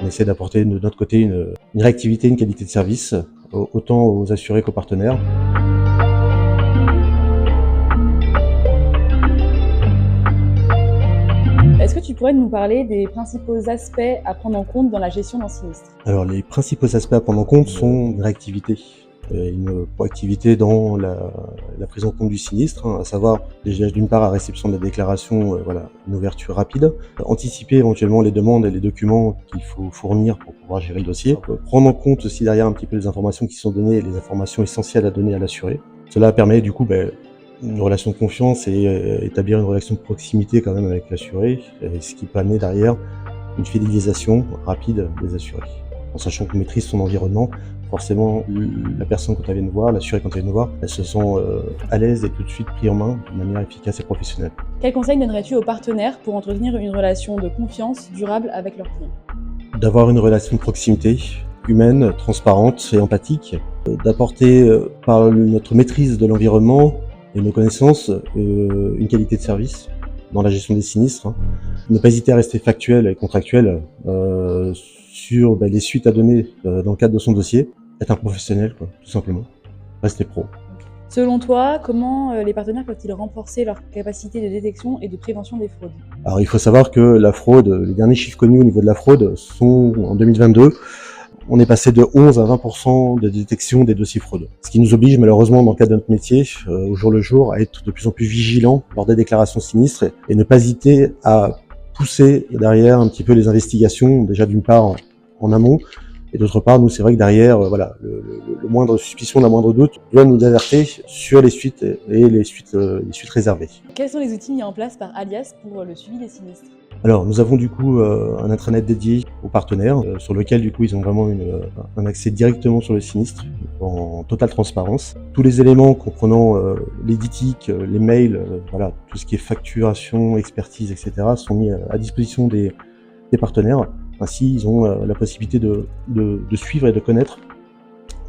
On essaie d'apporter de notre côté une réactivité, une qualité de service, autant aux assurés qu'aux partenaires. Est-ce que tu pourrais nous parler des principaux aspects à prendre en compte dans la gestion d'un sinistre? Alors les principaux aspects à prendre en compte sont une réactivité. Une proactivité dans la prise en compte du sinistre, à savoir déjà d'une part la réception de la déclaration, une ouverture rapide, anticiper éventuellement les demandes et les documents qu'il faut fournir pour pouvoir gérer le dossier, prendre en compte aussi derrière un petit peu les informations qui sont données et les informations essentielles à donner à l'assuré. Cela permet du coup une relation de confiance et établir une relation de proximité quand même avec l'assuré, ce qui peut amener derrière une fidélisation rapide des assurés. En sachant qu'on maîtrise son environnement, forcément la personne quand elle vient nous voir, l'assuré quand elle vient nous voir, elle se sent à l'aise et tout de suite pris en main de manière efficace et professionnelle. Quels conseils donnerais-tu aux partenaires pour entretenir une relation de confiance durable avec leurs clients? D'avoir une relation de proximité humaine, transparente et empathique, d'apporter par notre maîtrise de l'environnement et nos connaissances une qualité de service dans la gestion des sinistres. Ne pas hésiter à rester factuel et contractuel sur les suites à donner dans le cadre de son dossier. Être un professionnel, tout simplement. Rester pro. Selon toi, comment les partenaires peuvent-ils renforcer leur capacité de détection et de prévention des fraudes? Alors il faut savoir que la fraude, les derniers chiffres connus au niveau de la fraude sont en 2022. On est passé de 11 à 20% de détection des dossiers fraude. Ce qui nous oblige malheureusement dans le cadre de notre métier, au jour le jour, à être de plus en plus vigilants lors des déclarations sinistres et ne pas hésiter à pousser derrière un petit peu les investigations, déjà d'une part en amont, et d'autre part, nous c'est vrai que derrière, le moindre suspicion, la moindre doute doit nous alerter sur les suites et les suites réservées. Quels sont les outils mis en place par Alias pour le suivi des sinistres? Alors, nous avons du coup un intranet dédié aux partenaires, sur lequel du coup ils ont vraiment un accès directement sur le sinistre, en totale transparence. Tous les éléments comprenant les DITIC, les mails, tout ce qui est facturation, expertise, etc. sont mis à disposition des partenaires. Ainsi, ils ont la possibilité de suivre et de connaître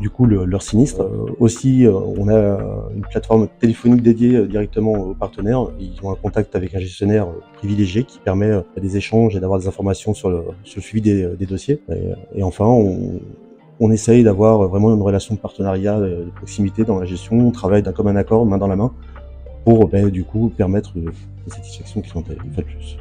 du coup leur sinistre. Aussi, on a une plateforme téléphonique dédiée directement aux partenaires. Ils ont un contact avec un gestionnaire privilégié qui permet des échanges et d'avoir des informations sur le suivi des dossiers. Et enfin, on essaye d'avoir vraiment une relation de partenariat de proximité dans la gestion. On travaille d'un commun accord, main dans la main, pour du coup permettre une satisfaction clientèle, une fois de plus.